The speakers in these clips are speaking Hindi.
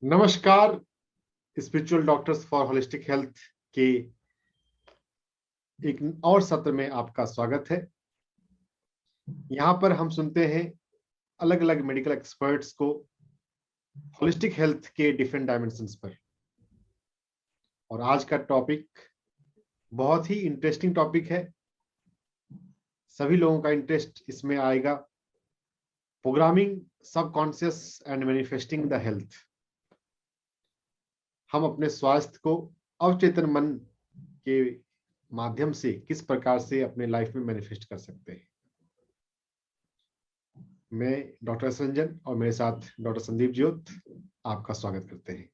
नमस्कार। Spiritual doctors for holistic health के एक और सत्र में आपका स्वागत है। यहाँ पर हम सुनते हैं अलग अलग मेडिकल एक्सपर्ट्स को होलिस्टिक हेल्थ के डिफरेंट डायमेंशंस पर। और आज का टॉपिक बहुत ही इंटरेस्टिंग टॉपिक है। सभी लोगों का इंटरेस्ट इसमें आएगा। Programming subconscious and manifesting the health. हम अपने स्वास्थ्य को अवचेतन मन के माध्यम से किस प्रकार से अपने लाइफ में मैनिफेस्ट कर सकते हैं। मैं डॉक्टर संजन और मेरे साथ डॉक्टर संदीप ज्योत आपका स्वागत करते हैं।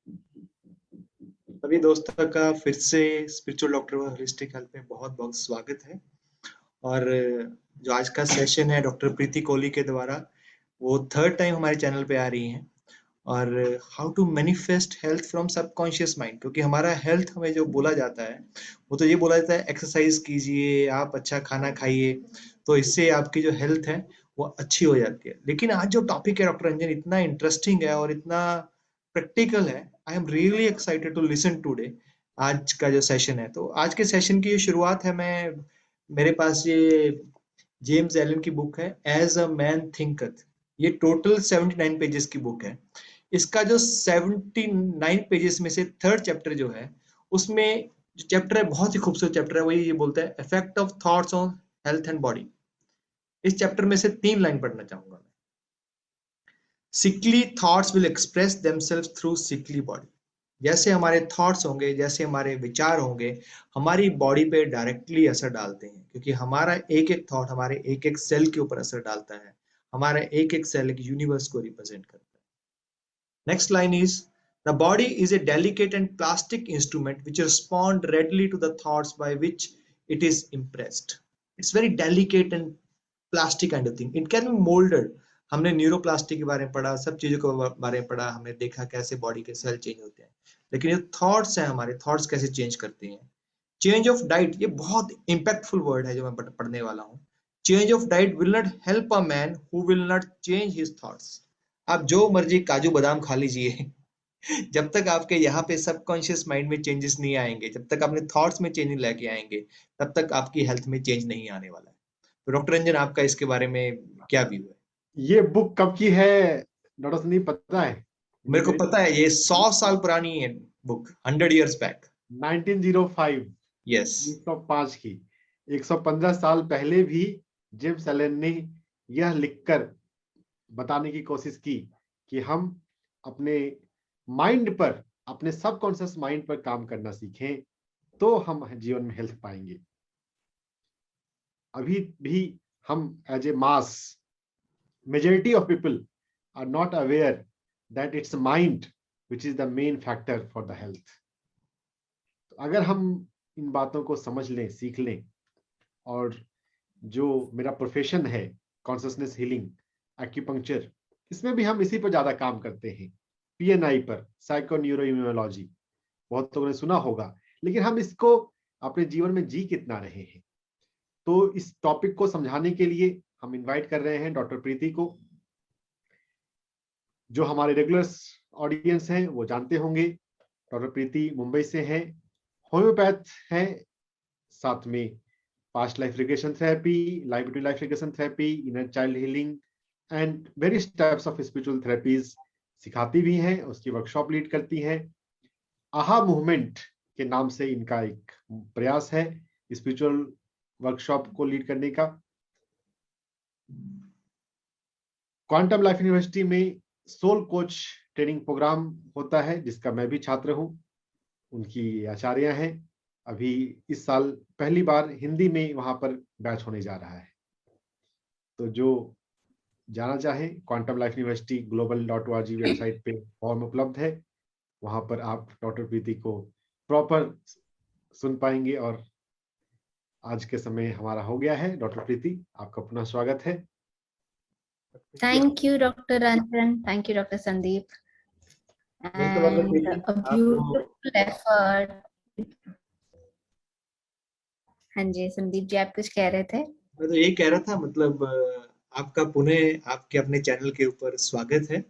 सभी दोस्तों का फिर से स्पिरिचुअल डॉक्टर होलिस्टिक हेल्थ में बहुत बहुत स्वागत है। और जो आज का सेशन है डॉक्टर प्रीति कोहली के द्वारा, वो थर्ड टाइम हमारे चैनल पे आ रही हैं। और how to manifest health from subconscious mind, क्योंकि हमारा हेल्थ हमें जो बोला जाता है वो तो ये बोला जाता है एक्सरसाइज कीजिए, आप अच्छा खाना खाइए, तो इससे आपकी जो हेल्थ है वो अच्छी हो जाती है। लेकिन आज जो टॉपिक है डॉक्टर रंजन इतना इंटरेस्टिंग है और इतना प्रैक्टिकल है। I am really excited to listen today. आज का जो सेशन है, तो आज के सेशन की शुरुआत है, मेरे पास ये जेम्स एलन की बुक है एज अ मैन थिंकथ। ये टोटल 79 पेजेस की बुक है। इसका जो 79 पेजेस में से थर्ड चैप्टर जो है, उसमें जो चैप्टर है बहुत ही खूबसूरत चैप्टर है। वही ये बोलता है effect of thoughts on health and body. इस चैप्टर में से 3 लाइन पढ़ना चाहूंगा मैं। Sickly thoughts will express themselves through sickly body. जैसे हमारे थॉट्स होंगे, जैसे हमारे विचार होंगे, हमारी बॉडी पे डायरेक्टली असर डालते हैं, क्योंकि हमारा एक एक थॉट हमारे एक एक सेल के ऊपर असर डालता है। हमारा एक एक सेल एक यूनिवर्स को रिप्रेजेंट करता है। Next line is the body is a delicate and plastic instrument which respond readily to the thoughts by which it is impressed. It's very delicate and plastic kind of thing. It can be moulded. हमने न्यूरोप्लास्टिक के बारे में पढ़ा, सब चीजों के बारे में पढ़ा, हमने देखा कैसे बॉडी के सेल चेंज होते हैं। लेकिन ये थॉट्स हैं, हमारे थॉट्स कैसे चेंज करते हैं। चेंज ऑफ डाइट, ये बहुत इंपैक्टफुल वर्ड है जो मैं पढ़ने वाला हूँ। Change of diet will not help a man who will not change his thoughts. आप जो मर्जी काजू बादाम खा लीजिए, जब तक आपके यहाँ पे सबकॉन्शियस माइंड में चेंजेस नहीं आएंगे, जब तक अपने थॉट्स में चेंज नहीं लेके आएंगे, तब तक आपकी हेल्थ में चेंज नहीं आने वाला है। तो डॉक्टर रंजन, आपका इसके बारे में क्या व्यू है? ये बुक कब की है डॉक्टर संदीप, पता है? मेरे को पता है, ये 100 साल पुरानी है बुक, 100 years बैक। 1905, यस। 1905 की। 115 साल पहले भी जेम्स एलन ने यह लिखकर बताने की कोशिश की कि हम अपने माइंड पर, अपने सबकॉन्शियस माइंड पर काम करना सीखें तो हम जीवन में हेल्थ पाएंगे। अभी भी हम as a mass, majority of people are not aware that it's mind which is the main factor for the health. तो अगर हम इन बातों को समझ लें, सीख लें, और जो मेरा प्रोफेशन है कॉन्शियसनेस हीलिंग, एक्यूपंक्चर, इसमें भी हम इसी पर ज्यादा काम करते हैं। पीएनआई पर, साइको न्यूरो इम्यूनोलॉजी, बहुत लोगों ने सुना होगा, लेकिन हम इसको अपने जीवन में जी कितना रहे हैं। तो इस टॉपिक को समझाने के लिए हम इनवाइट कर रहे हैं डॉक्टर प्रीति को। जो हमारे रेगुलर ऑडियंस हैं वो जानते होंगे, डॉक्टर प्रीति मुंबई से हैं, होम्योपैथ हैं, साथ में past life regression therapy, life between life regression therapy, inner child healing and various types of spiritual therapies सिखाती भी हैं, उसकी वर्कशॉप लीड करती हैं। आहा मूवमेंट के नाम से इनका एक प्रयास है स्पिरिचुअल वर्कशॉप को लीड करने का। क्वांटम लाइफ यूनिवर्सिटी में सोल कोच ट्रेनिंग प्रोग्राम होता है जिसका मैं भी छात्र हूं, उनकी आचार्य हैं। अभी इस साल पहली बार हिंदी में वहां पर बैच होने जा रहा है। तो जो जाना चाहे, quantum life university global.org website पे फॉर्म उपलब्ध है, वहां पर आप डॉक्टर प्रीति को प्रॉपर सुन पाएंगे। और आज के समय हमारा हो गया है। डॉक्टर प्रीति, आपका पुनः स्वागत है। Thank you, Dr. Ranjan. Thank you, Dr. Sandeep. And a beautiful effort. हाँ जी संदीप जी, आप कुछ कह रहे थे? मैं तो यही कह रहा था, मतलब आपका पुनः आपके अपने चैनल के ऊपर स्वागत है।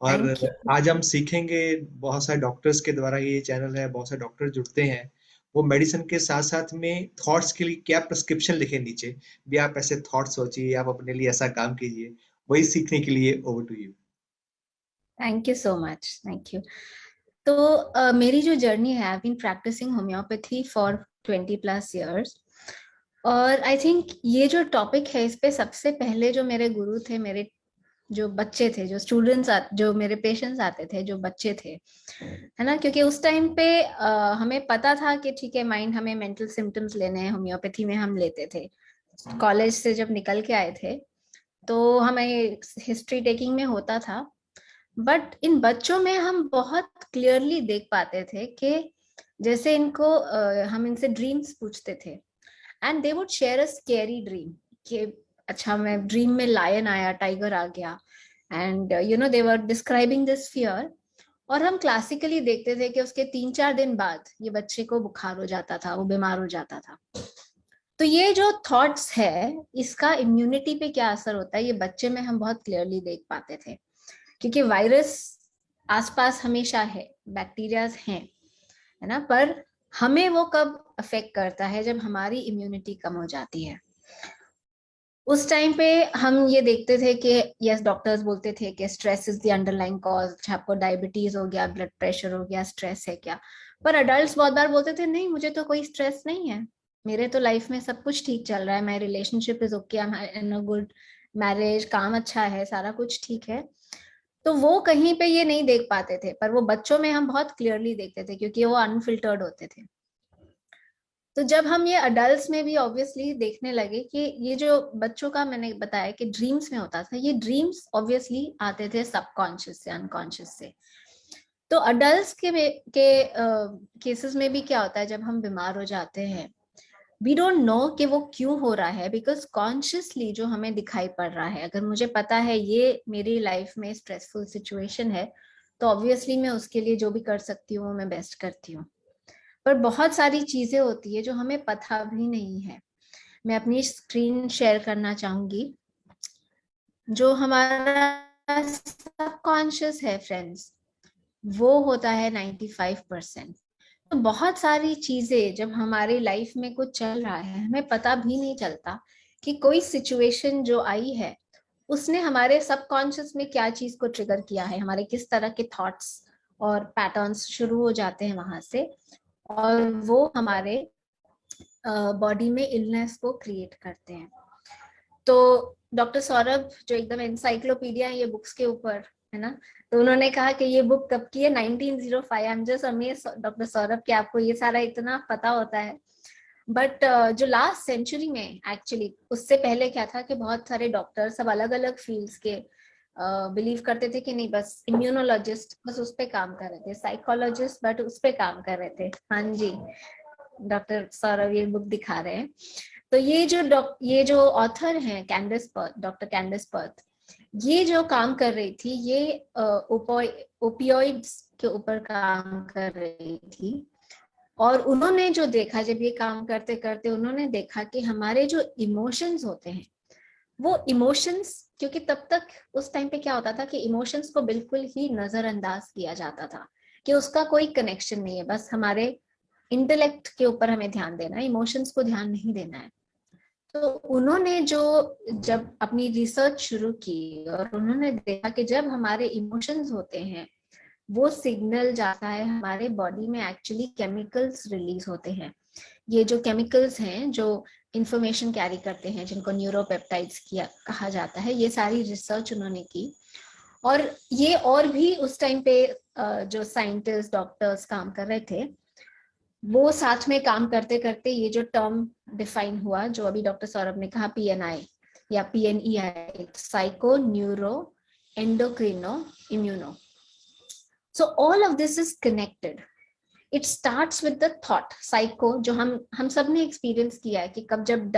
और Thank you. आज हम सीखेंगे, बहुत सारे डॉक्टर्स के द्वारा ये चैनल है, बहुत सारे डॉक्टर जुड़ते हैं, वो मेडिसिन के साथ साथ में थॉट्स के लिए क्या प्रिस्क्रिप्शन लिखे नीचे भी, आप ऐसे थॉट्स सोचिए, आप अपने लिए ऐसा काम कीजिए, वही सीखने के लिए over to you. Thank you so much. Thank you. तो मेरी जो जर्नी है, I've been practicing homeopathy for 20+ years. और आई थिंक ये जो टॉपिक है, इस पे सबसे पहले जो मेरे गुरु थे, मेरे जो बच्चे थे, जो स्टूडेंट्स, जो मेरे पेशेंट्स आते थे, जो बच्चे थे, है ना, क्योंकि उस टाइम पे हमें पता था कि ठीक है, माइंड हमें मेंटल सिम्टम्स लेने हैं, होम्योपैथी में हम लेते थे। कॉलेज से जब निकल के आए थे तो हमें हिस्ट्री टेकिंग में होता था, बट इन बच्चों में हम बहुत क्लियरली देख पाते थे कि जैसे इनको हम इनसे ड्रीम्स पूछते थे, and they would share a scary dream कि अच्छा, मैं ड्रीम में लायन आया, टाइगर आ गया, and you know they were describing this fear. और हम क्लासिकली देखते थे कि उसके 3-4 दिन बाद ये बच्चे को बुखार हो जाता था, वो बीमार हो जाता था। तो ये जो थॉट्स है, इसका इम्यूनिटी पे क्या असर होता है, ये बच्चे में हम बहुत क्लियरली देख पाते थे, क्योंकि वायरस आसपास हमेशा है, बैक्टीरियाज हैं, है ना, पर हमें वो कब अफेक्ट करता है, जब हमारी इम्यूनिटी कम हो जाती है। उस टाइम पे हम ये देखते थे कि यस, डॉक्टर्स बोलते थे कि stress is the underlying cause, आपको डायबिटीज हो गया, ब्लड प्रेशर हो गया, स्ट्रेस है क्या। पर अडल्ट्स बहुत बार बोलते थे नहीं, मुझे तो कोई स्ट्रेस नहीं है, मेरे तो लाइफ में सब कुछ ठीक चल रहा है, my relationship is okay, I am in a good marriage, काम अच्छा है, सारा कुछ ठीक है। तो वो कहीं पे ये नहीं देख पाते थे, पर वो बच्चों में हम बहुत क्लियरली देखते थे, क्योंकि वो अनफिल्टर्ड होते थे। तो जब हम ये अडल्ट्स में भी ऑब्वियसली देखने लगे कि ये जो बच्चों का मैंने बताया कि ड्रीम्स में होता था, ये ड्रीम्स ऑब्वियसली आते थे सबकॉन्शियस से, अनकॉन्शियस से। तो अडल्ट्स केसेस में भी क्या होता है, जब हम बीमार हो जाते हैं, वी डोंट नो कि वो क्यों हो रहा है, बिकॉज कॉन्शियसली जो हमें दिखाई पड़ रहा है, अगर मुझे पता है ये मेरी लाइफ में स्ट्रेसफुल सिचुएशन है, तो ऑब्वियसली मैं उसके लिए जो भी कर सकती हूँ मैं बेस्ट करती हूँ। पर बहुत सारी चीजें होती है जो हमें पता भी नहीं है। मैं अपनी स्क्रीन शेयर करना चाहूंगी। जो हमारा सबकॉन्शियस है फ्रेंड्स, वो होता है 95%। तो बहुत सारी चीजें जब हमारी लाइफ में कुछ चल रहा है, हमें पता भी नहीं चलता कि कोई सिचुएशन जो आई है उसने हमारे सबकॉन्शियस में क्या चीज को ट्रिगर किया है, हमारे किस तरह के थॉट्स और पैटर्न्स शुरू हो जाते हैं वहां से, और वो हमारे बॉडी में इलनेस को क्रिएट करते हैं। तो डॉक्टर सौरभ जो एकदम एनसाइक्लोपीडिया है ये बुक्स के ऊपर, है ना, तो उन्होंने कहा कि ये बुक कब की है, 1905। I am just amazed doctor Saurabh कि आपको ये सारा इतना पता होता है। बट जो लास्ट सेंचुरी में एक्चुअली, उससे पहले क्या था कि बहुत सारे डॉक्टर सब अलग अलग फील्ड्स के बिलीव करते थे कि नहीं, बस इम्यूनोलॉजिस्ट बस उस पे काम कर रहे थे, साइकोलॉजिस्ट बट उस पे काम कर रहे थे। हाँ जी, डॉक्टर सौरभ ये बुक दिखा रहे हैं। तो ये जो ऑथर हैं कैंडिस पर्थ, डॉक्टर कैंडिस पर्थ, ये जो काम कर रही थी, ये ओपियोइड्स के ऊपर काम कर रही थी। और उन्होंने जो देखा, जब ये काम करते करते उन्होंने देखा कि हमारे जो इमोशंस होते हैं, वो इमोशंस, क्योंकि तब तक उस टाइम पे क्या होता था कि इमोशंस को बिल्कुल ही नजरअंदाज किया जाता था कि उसका कोई कनेक्शन नहीं है, बस हमारे इंटेलेक्ट के ऊपर हमें ध्यान देना है, इमोशंस को ध्यान नहीं देना है। तो उन्होंने जब अपनी रिसर्च शुरू की और उन्होंने देखा कि जब हमारे इमोशंस होते हैं, वो सिग्नल जाता है हमारे बॉडी में, एक्चुअली केमिकल्स रिलीज होते हैं। ये जो केमिकल्स हैं जो इंफॉर्मेशन कैरी करते हैं, जिनको न्यूरोपेप्टाइड्स कहा जाता है, ये सारी रिसर्च उन्होंने की। और ये और भी उस टाइम पे जो साइंटिस्ट डॉक्टर्स काम कर रहे थे, वो साथ में काम करते करते ये जो टर्म डिफाइन हुआ, जो अभी डॉक्टर सौरभ ने कहा, PNI या PNEI, psycho neuro endocrino immuno. So all of this is connected. It starts with the thought. Psycho जो हम सब ने एक्सपीरियंस किया है कि कब जब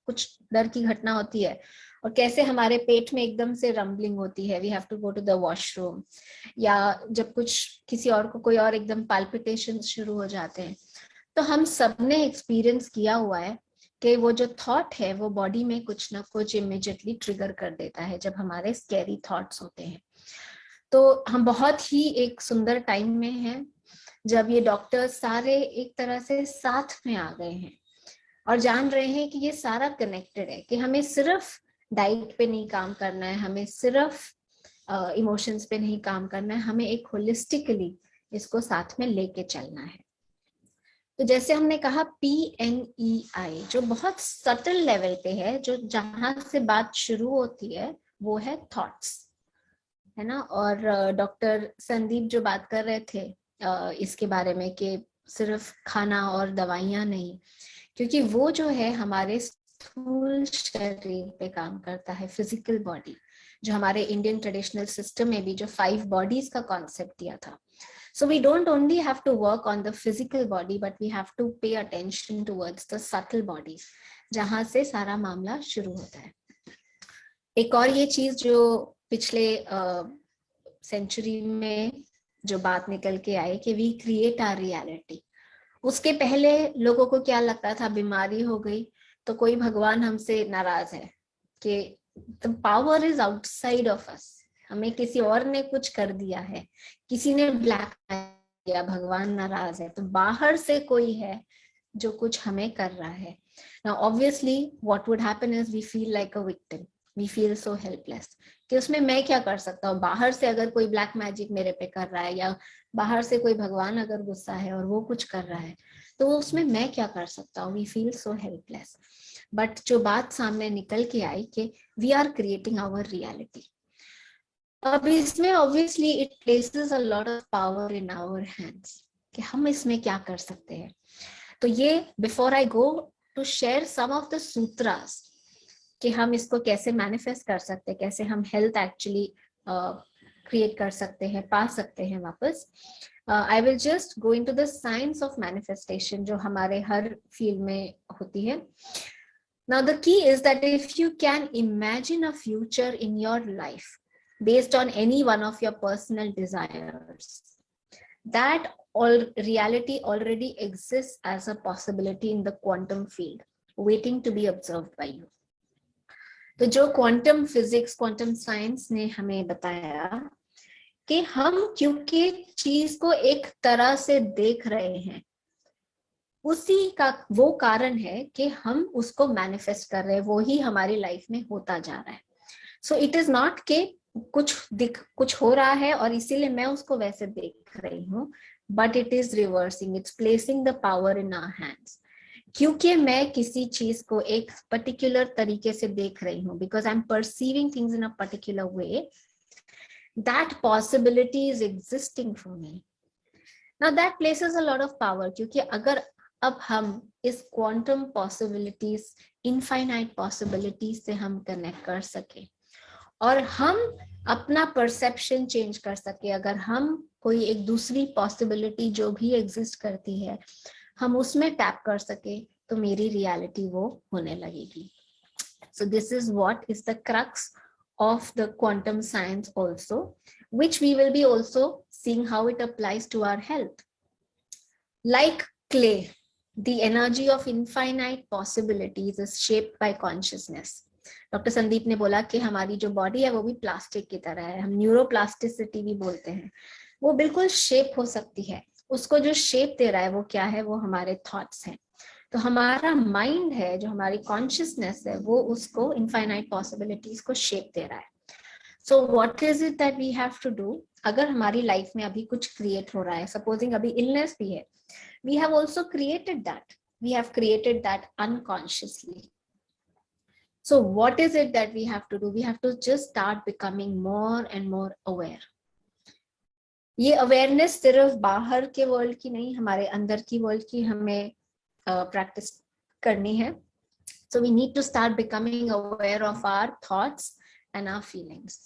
कुछ डर की घटना होती है और कैसे हमारे पेट में एकदम से रंबलिंग होती है, we have to go to the washroom, या जब किसी और को कोई और एकदम पाल्पिटेशन शुरू हो जाते हैं, तो हम सब ने एक्सपीरियंस किया हुआ है कि वो जो थॉट है वो बॉडी में कुछ ना कुछ इमिडिएटली ट्रिगर कर देता है जब हमारे स्कैरी थॉट्स होते हैं। तो हम बहुत ही एक सुंदर टाइम में हैं जब ये डॉक्टर्स सारे एक तरह से साथ में आ गए हैं और जान रहे हैं कि ये सारा कनेक्टेड है, कि हमें सिर्फ डाइट पे नहीं काम करना है, हमें सिर्फ इमोशंस पे नहीं काम करना है, हमें एक होलिस्टिकली इसको साथ में लेके चलना है। तो जैसे हमने कहा PNEI जो बहुत सटल लेवल पे है, जो जहां से बात शुरू होती है वो है थॉट्स, है ना। और डॉक्टर संदीप जो बात कर रहे थे इसके बारे में कि सिर्फ खाना और दवाइयां नहीं, क्योंकि वो जो है हमारे स्थूल शरीर पे काम करता है, फिजिकल बॉडी, जो हमारे इंडियन ट्रेडिशनल सिस्टम में भी जो 5 बॉडीज का कॉन्सेप्ट दिया था। So we don't only have to work on the physical body, but we have to pay attention towards the subtle bodies, जहां से सारा मामला शुरू होता है। एक और ये चीज जो पिछले सेंचुरी में जो बात निकल के आई कि वी क्रिएट आवर रियलिटी। उसके पहले लोगों को क्या लगता था, बीमारी हो गई तो कोई भगवान हमसे नाराज है, कि the power is outside of us, हमें किसी और ने कुछ कर दिया है, किसी ने ब्लैक किया, भगवान नाराज है, तो बाहर से कोई है जो कुछ हमें कर रहा है। Now obviously what would happen is we feel like a victim, we feel so helpless कि उसमें मैं क्या कर सकता हूँ, बाहर से अगर कोई ब्लैक मैजिक मेरे पे कर रहा है या बाहर से कोई भगवान अगर गुस्सा है और वो कुछ कर रहा है तो उसमें मैं क्या कर सकता हूँ, we feel so helpless। But जो बात सामने निकल के आई कि we are creating our reality। अब इसमें obviously it places a lot of power in our hands कि हम इसमें क्या कर सकते हैं। तो ये before I go to share some of the sutras कि हम इसको कैसे मैनिफेस्ट कर सकते हैं, कैसे हम हेल्थ एक्चुअली क्रिएट कर सकते हैं, पा सकते हैं वापस, I will just go into the science of manifestation जो हमारे हर फील्ड में होती है। Now the key is that if you can imagine a future in your life based on any one of your personal desires, that all reality already exists as a possibility in the quantum field waiting to be observed by you। तो जो क्वांटम फिजिक्स, क्वांटम साइंस ने हमें बताया कि हम क्योंकि चीज को एक तरह से देख रहे हैं, उसी का वो कारण है कि हम उसको मैनिफेस्ट कर रहे हैं, वो ही हमारी लाइफ में होता जा रहा है। सो इट इज नॉट कि कुछ हो रहा है और इसीलिए मैं उसको वैसे देख रही हूँ, but it is reversing, it's placing the power in our hands. क्योंकि मैं किसी चीज को एक पर्टिकुलर तरीके से देख रही हूँ, because I am perceiving things in a particular way, that possibility is existing for me. Now that places a lot of power, क्योंकि अगर अब हम इस क्वांटम पॉसिबिलिटीज, इनफाइनाइट पॉसिबिलिटीज से हम कनेक्ट कर सके और हम अपना परसेप्शन चेंज कर सके, अगर हम कोई एक दूसरी पॉसिबिलिटी जो भी एग्जिस्ट करती है हम उसमें टैप कर सके, तो मेरी रियलिटी वो होने लगेगी। So this is what is the crux of the quantum science also, which we will be also seeing how it applies to our health. Like clay, the energy of infinite possibilities is shaped by consciousness. Doctor Sandeep ने बोला कि हमारी जो बॉडी है वो भी प्लास्टिक की तरह है, हम न्यूरोप्लास्टिसिटी भी बोलते हैं, वो बिल्कुल शेप हो सकती है। उसको जो शेप दे रहा है वो क्या है, वो हमारे थॉट्स हैं। तो हमारा माइंड है, जो हमारी कॉन्शियसनेस है, वो उसको इनफाइनाइट पॉसिबिलिटीज को शेप दे रहा है। So what is it that we have to do? अगर हमारी लाइफ में अभी कुछ क्रिएट हो रहा है, सपोजिंग अभी इलनेस भी है, we have also created that, we have created that unconsciously. So what is it that we have to do? We have to just start becoming more and more aware. ये अवेयरनेस सिर्फ बाहर के वर्ल्ड की नहीं, हमारे अंदर की वर्ल्ड की हमें प्रैक्टिस करनी है। So we need to start becoming aware of our thoughts and our feelings.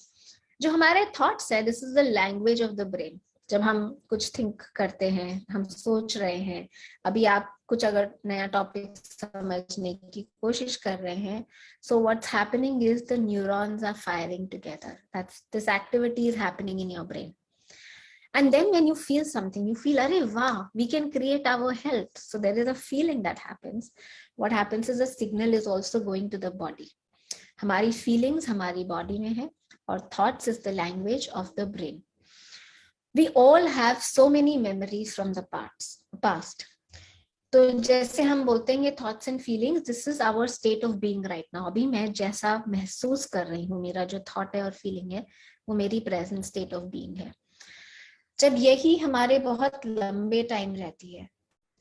जो हमारे thoughts है, this is the language of the brain. जब हम कुछ थिंक करते हैं, हम सोच रहे हैं, अभी आप कुछ अगर नया टॉपिक समझने की कोशिश कर रहे हैं, so what's happening is the neurons are firing together. This activity is happening in your brain. And then when you feel something, you feel, arey wow, we can create our health. So there is a feeling that happens. What happens is a signal is also going to the body. हमारी feelings हमारी body में है और thoughts is the language of the brain. We all have so many memories from the past. तो जैसे हम बोलते हैं thoughts and feelings, this is our state of being right now. अभी मैं जैसा महसूस कर रही हूँ, मेरा जो थॉट है और फीलिंग है, वो मेरी प्रेजेंट स्टेट ऑफ बीइंग है. जब यही हमारे बहुत लंबे टाइम रहती है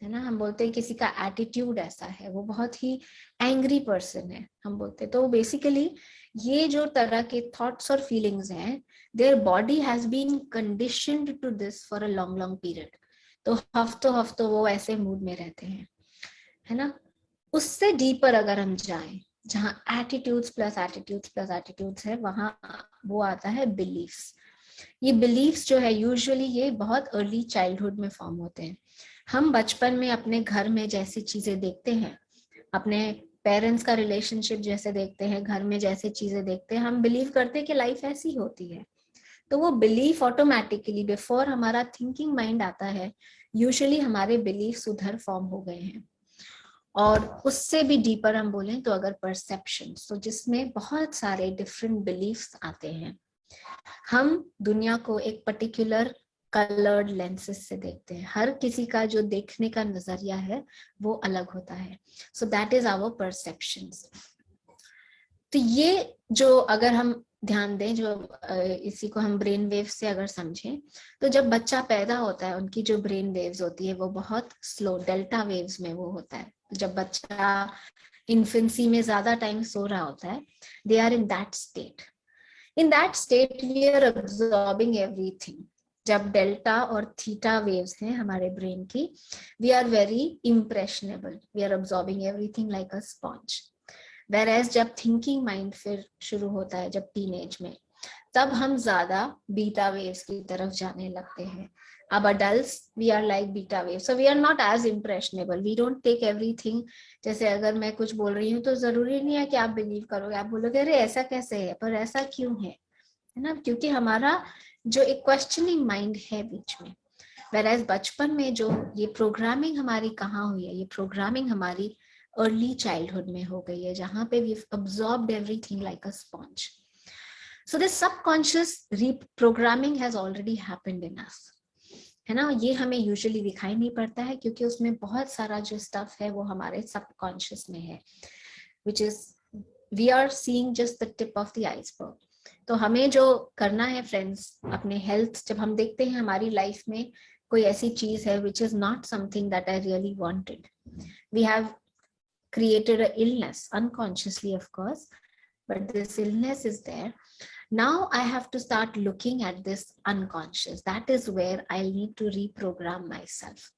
ना, हम बोलते हैं किसी का एटीट्यूड ऐसा है, वो बहुत ही एंग्री पर्सन है, हम बोलते हैं. तो बेसिकली ये जो तरह के थॉट्स और फीलिंग्स हैं, their body has been conditioned to this for a long long period. तो हफ्तों वो ऐसे मूड में रहते हैं, है ना. उससे डीपर अगर हम जाएं, जहाँ attitudes plus attitudes plus attitudes है, वहां वो आता है बिलीफ्स. ये बिलीफ्स जो है यूजुअली ये बहुत अर्ली चाइल्डहुड में फॉर्म होते हैं. हम बचपन में अपने घर में जैसी चीजें देखते हैं, अपने पेरेंट्स का रिलेशनशिप जैसे देखते हैं, घर में जैसे चीजें देखते हैं, हम बिलीव करते हैं कि लाइफ ऐसी होती है. तो वो बिलीफ ऑटोमेटिकली बिफोर हमारा थिंकिंग माइंड आता है, यूजुअली हमारे बिलीफ्स उधर फॉर्म हो गए हैं. और उससे भी डीपर हम बोलें तो अगर परसेप्शन, तो जिसमें बहुत सारे डिफरेंट बिलीफ्स आते हैं. हम दुनिया को एक पर्टिकुलर कलर्ड लेंसेस से देखते हैं. हर किसी का जो देखने का नजरिया है वो अलग होता है. So that is our perceptions. तो ये जो अगर हम ध्यान दें, जो इसी को हम ब्रेन वेव से अगर समझें, तो जब बच्चा पैदा होता है उनकी जो ब्रेन वेव्स होती है वो बहुत स्लो डेल्टा वेव्स में वो होता है. जब बच्चा इन्फेंसी में ज्यादा टाइम सो रहा होता है, they are in that state. In that state, we are absorbing everything. जब डेल्टा और थीटा वेव्स हैं हमारे ब्रेन की, we are very impressionable. We are absorbing everything like a sponge. Whereas जब थिंकिंग माइंड फिर शुरू होता है, जब टीनेज में, तब हम ज्यादा बीटा वेव्स की तरफ जाने लगते हैं. अब adults, we are like beta waves, so we are not as impressionable. We don't take everything. जैसे अगर मैं कुछ बोल रही हूँ तो जरूरी नहीं है कि आप बिलीव करोगे, आप बोलोगे अरे ऐसा कैसे है, पर ऐसा क्यों है ना, क्योंकि हमारा जो एक क्वेश्चनिंग माइंड है बीच में. Whereas बचपन में जो ये प्रोग्रामिंग हमारी कहाँ हुई है, ये प्रोग्रामिंग हमारी अर्ली चाइल्डहुड में हो गई है, जहाँ पे we've absorbed everything like a sponge. So this subconscious reprogramming has already happened in us, है ना. ये हमें यूजुअली दिखाई नहीं पड़ता है क्योंकि उसमें बहुत सारा जो स्टफ है वो हमारे सबकॉन्शियस में है, which is we are seeing just the tip of the iceberg. तो हमें जो करना है फ्रेंड्स, अपने हेल्थ, जब हम देखते हैं हमारी लाइफ में कोई ऐसी चीज है which is not something that I really wanted, we have created an illness unconsciously, of course, but this illness is there. Now I have to start looking at this unconscious. That is where I'll need to reprogram myself.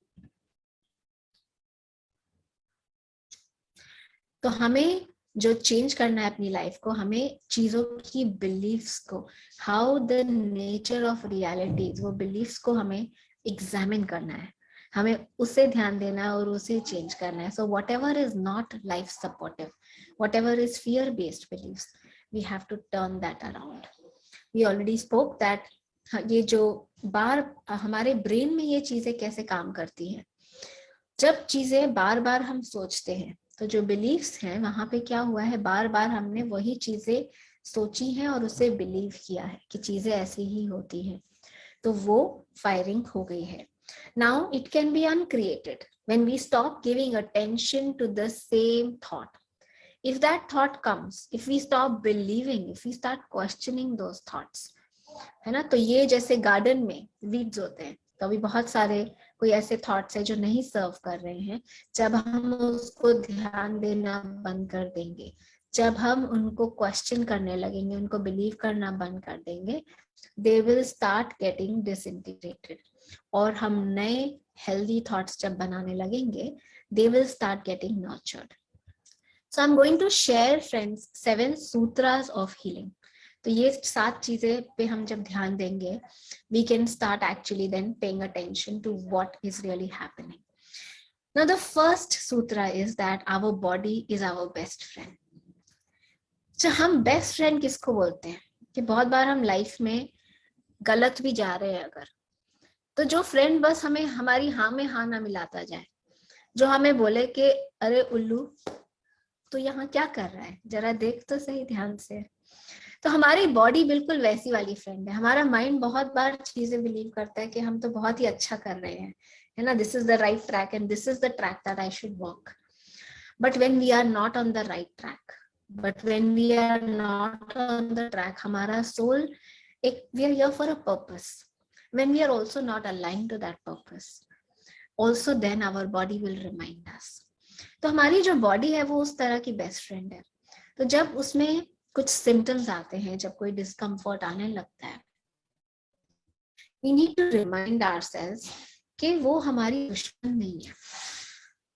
तो हमें जो चेंज करना है अपनी लाइफ को, हमें चीजों की बिलीफ्स को, how the nature of realities, वो बिलीफ्स को हमें एग्जामिन करना है, हमें उसे ध्यान देना है और उसे चेंज करना है. So whatever is not life supportive, whatever is fear based beliefs, we have to turn that around. We already spoke that ये जो बार हमारे ब्रेन में ये चीजें कैसे काम करती हैं. जब चीजें बार बार हम सोचते हैं तो जो बिलीफ्स हैं वहां पे क्या हुआ है, बार बार हमने वही चीजें सोची हैं और उसे बिलीव किया है कि चीजें ऐसी ही होती हैं, तो वो फायरिंग हो गई है. Now it can be uncreated when we stop giving attention to the same thought. If that thought comes, if we stop believing, if we start questioning those thoughts, है ना. तो ये जैसे गार्डन में वीड्स होते हैं, तो अभी बहुत सारे कोई ऐसे थॉट्स है जो नहीं सर्व कर रहे हैं. जब हम उसको ध्यान देना बंद कर देंगे, जब हम उनको क्वेश्चन करने लगेंगे, उनको बिलीव करना बंद कर देंगे, they will start getting disintegrated. और हम नए हेल्दी थॉट्स जब बनाने लगेंगे, they will start getting nurtured. So I'm going to share, friends, 7 sutras of healing. तो ये 7 चीजें पे हम जब ध्यान देंगे, we can start actually then paying attention to what is really happening. Now the first sutra is that our body is our best friend. So हम best friend किसको बोलते हैं कि बहुत बार हम लाइफ में गलत भी जा रहे हैं अगर, तो जो फ्रेंड बस हमें हमारी हाँ में हाँ ना मिलाता जाए, जो हमें बोले कि अरे उल्लू तो यहाँ क्या कर रहा है, जरा देख तो सही ध्यान से. तो हमारी बॉडी बिल्कुल वैसी वाली फ्रेंड है। हमारा माइंड बहुत बार चीजें बिलीव करता है कि हम तो बहुत ही अच्छा कर रहे हैं, है ना, this is the right track and this is the track that I should walk, but when we are not on the right track, but when we are not on the track, हमारा सोल एक, we are here for a purpose, when we are also not aligned to that purpose, also then our body will remind us. तो हमारी जो बॉडी है वो उस तरह की बेस्ट फ्रेंड है। तो जब उसमें कुछ सिम्टम्स आते हैं, जब कोई डिस्कम्फर्ट आने लगता है, we need to remind ourselves कि वो हमारी दुश्मन नहीं है।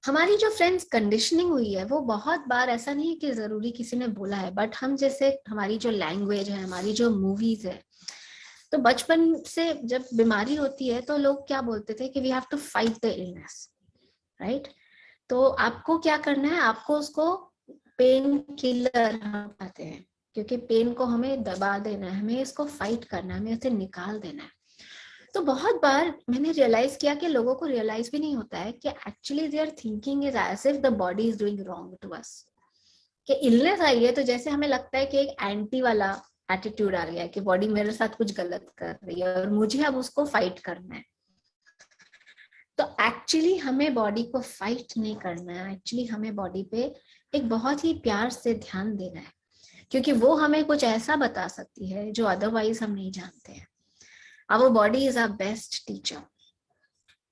हमारी जो फ्रेंड्स कंडीशनिंग हुई है वो बहुत बार, ऐसा नहीं है कि जरूरी किसी ने बोला है, बट हम जैसे हमारी जो लैंग्वेज है, हमारी जो मूवीज है, तो बचपन से जब बीमारी होती है तो लोग क्या बोलते थे कि we have to fight the illness, right. तो आपको क्या करना है, आपको उसको पेन किलर हम कहते हैं, क्योंकि पेन को हमें दबा देना है, हमें इसको फाइट करना है, हमें इसे निकाल देना है। तो बहुत बार मैंने रियलाइज किया कि लोगों को रियलाइज भी नहीं होता है कि actually their thinking is as if the body is doing wrong to us, कि इलनेस आई है तो जैसे हमें लगता है कि एक एंटी वाला एटीट्यूड आ गया है कि बॉडी मेरे साथ कुछ गलत कर रही है और मुझे अब उसको फाइट करना है। तो एक्चुअली हमें बॉडी को फाइट नहीं करना है, एक्चुअली हमें बॉडी पे एक बहुत ही प्यार से ध्यान देना है, क्योंकि वो हमें कुछ ऐसा बता सकती है जो अदरवाइज हम नहीं जानते हैं। Our body is our best teacher.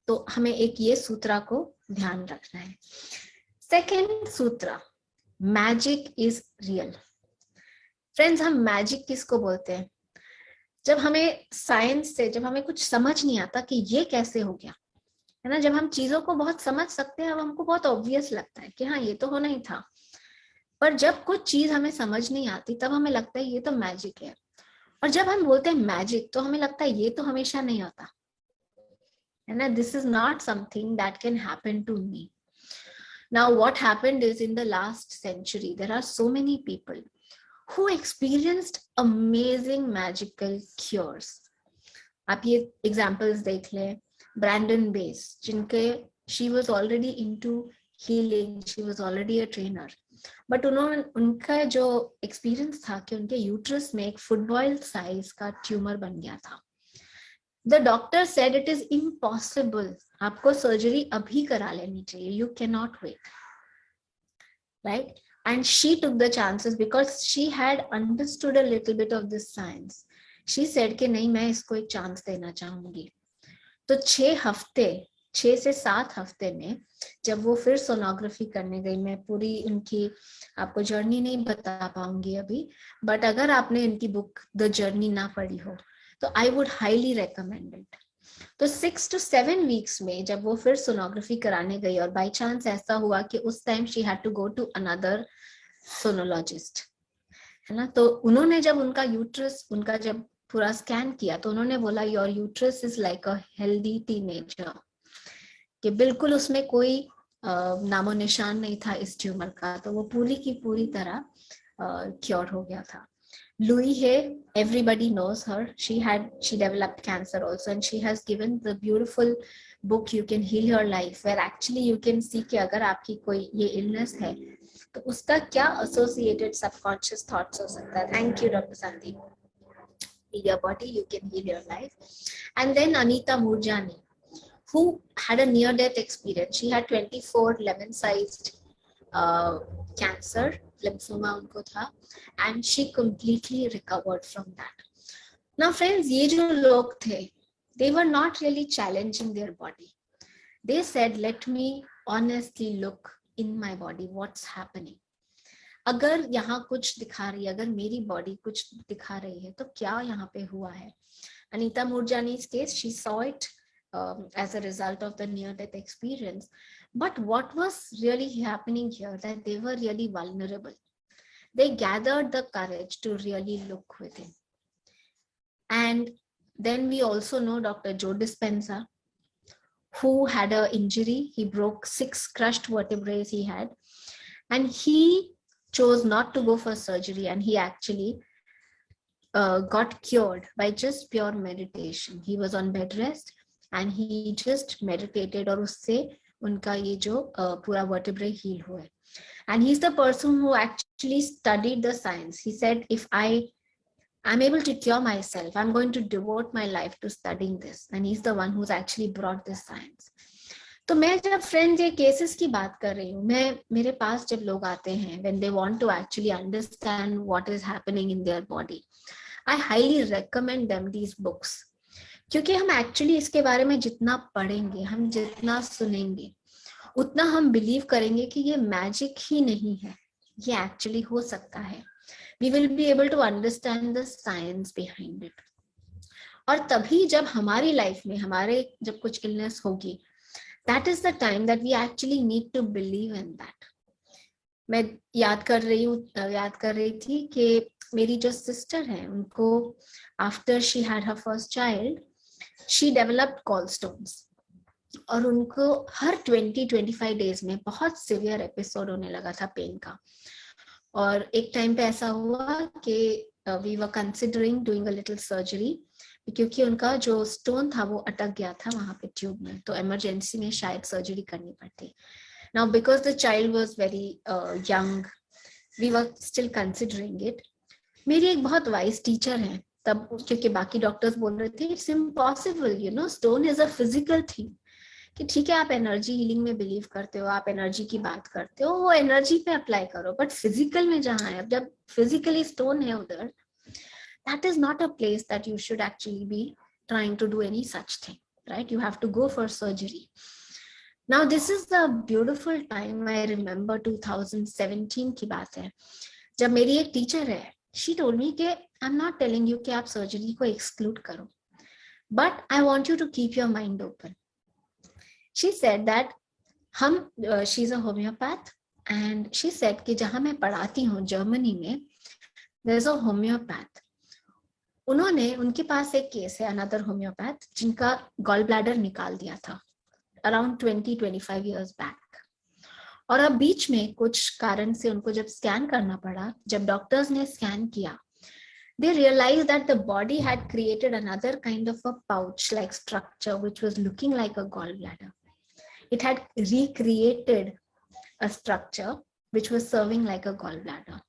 तो हमें एक ये सूत्र को ध्यान रखना है। सेकेंड सूत्र, मैजिक इज रियल। फ्रेंड्स, हम मैजिक किसको बोलते हैं? जब हमें साइंस से, जब हमें कुछ समझ नहीं आता कि ये कैसे हो गया, है ना, जब हम चीजों को बहुत समझ सकते हैं, अब हमको बहुत ऑब्वियस लगता है कि हाँ ये तो होना ही था, पर जब कुछ चीज हमें समझ नहीं आती तब हमें लगता है ये तो मैजिक है। और जब हम बोलते हैं मैजिक तो हमें लगता है ये तो हमेशा नहीं होता, है ना, this is not something that can happen to me. Now what happened is in the last century there are so many people who experienced amazing magical cures. आप ये examples देख लें, ब्रैंडन बेस, जिनके she was already into healing, she was already a trainer, but उन्होंने, उनका जो experience था कि उनके यूट्रस में एक फुटबॉल साइज का ट्यूमर बन गया था। The doctor said it is impossible, आपको सर्जरी अभी करा लेनी चाहिए, you cannot wait, right? And she took the chances because she had understood a little bit of this science. She said कि नहीं, मैं इसको एक चांस देना चाहूंगी। तो 6 से 7 हफ्ते में जब वो फिर सोनोग्राफी करने गई, मैं पूरी उनकी आपको जर्नी नहीं बता पाऊंगी अभी, बट अगर आपने इनकी बुक द जर्नी ना पढ़ी हो तो I would highly recommend it. तो 6 to 7 वीक्स में जब वो फिर सोनोग्राफी कराने गई, और बाय चांस ऐसा हुआ कि उस time she had to go to another sonologist, है ना, तो उन्होंने जब उनका यूट्रस, उनका जब पूरा स्कैन किया तो उन्होंने बोला your uterus is like a healthy teenager, कि बिल्कुल उसमें कोई नामो निशान नहीं था इस ट्यूमर का, तो वो पूरी की पूरी तरह क्योर हो गया था। Louis Hay, everybody knows her. She developed cancer also, and she has given the beautiful book You Can Heal Your Life, where actually you can see कि अगर आपकी कोई ये illness है तो उसका क्या associated subconscious thoughts हो सकता है। Thank you, Dr. Sandeep. Heal your body, you can heal your life. And then Anita Moorjani, who had a near-death experience. She had 24 lemon-sized cancer, lymphoma उनको था, and she completely recovered from that. Now friends, ये जो लोग थे, they were not really challenging their body. They said, let me honestly look in my body, what's happening. अगर यहाँ कुछ दिखा रही है, अगर मेरी बॉडी कुछ दिखा रही है तो क्या यहाँ पे हुआ है। Anita Moorjani's case, she saw it as a result of the near-death experience. But what was really happening here, that they were really vulnerable. They gathered the courage to really look within. And then we also know Dr. Joe Dispenza, who had an injury. He broke 6 crushed vertebrae he had, and he chose not to go for surgery, and he actually got cured by just pure meditation. He was on bed rest and he just meditated, और उससे उनका ये जो पूरा vertebrae heal हुए. And he's the person who actually studied the science. He said, if I I'm able to cure myself. I'm going to devote my life to studying this. And he's the one who's actually brought this science. तो मैं जब फ्रेंड्स ये केसेस की बात कर रही हूँ, मैं मेरे पास जब लोग आते हैं when they want to actually understand what is happening in their body, I highly recommend them these books. क्योंकि हम एक्चुअली इसके बारे में जितना पढ़ेंगे, हम जितना सुनेंगे, उतना हम बिलीव करेंगे कि ये मैजिक ही नहीं है, ये एक्चुअली हो सकता है. We will be able to understand the science behind it. और तभी जब हमारी लाइफ में हमारे जब कुछ इलनेस होगी, that is the time that we actually need to believe in that. मैं याद कर रही थी कि मेरी जो सिस्टर है, उनको after she had her first child, she developed gallstones. और उनको हर 20-25 डेज में बहुत सिवियर एपिसोड होने लगा था पेन का. और एक टाइम पे ऐसा हुआ कि we were considering doing a little surgery, क्योंकि उनका जो स्टोन था वो अटक गया था वहां पे ट्यूब में, तो इमरजेंसी में शायद सर्जरी करनी पड़ती. Now because the child was very young, we were still considering it. मेरी एक बहुत वाइज टीचर है तब, क्योंकि बाकी डॉक्टर्स बोल रहे थे it's impossible, you know, stone is a physical thing, कि ठीक है आप एनर्जी हीलिंग में बिलीव करते हो, आप एनर्जी की बात करते हो, वो एनर्जी पे अप्लाई करो, बट फिजिकल में जहाँ है, जब फिजिकली स्टोन है उधर, that is not a place that you should actually be trying to do any such thing, right? You have to go for surgery. Now this is the beautiful time. I remember 2017 की बात है, जब मेरी एक टीचर है, she told me कि I'm not telling you कि आप सर्जरी को एक्सक्लूड करो, but I want you to keep your mind open. She said that she's a homeopath, and she said कि जहाँ मैं पढ़ाती हूँ जर्मनी में, there's a homeopath. उनके पास एक केस है, अनदर होम्योपैथ, जिनका गॉल ब्लैडर निकाल दिया था अराउंड 20-25 years बैक. और अब बीच में कुछ कारण से उनको जब स्कैन करना पड़ा, जब डॉक्टर्स ने स्कैन किया, they realized that the body had created another kind of a pouch like structure which was looking like a gallbladder. It had recreated a structure which was serving like a gallbladder.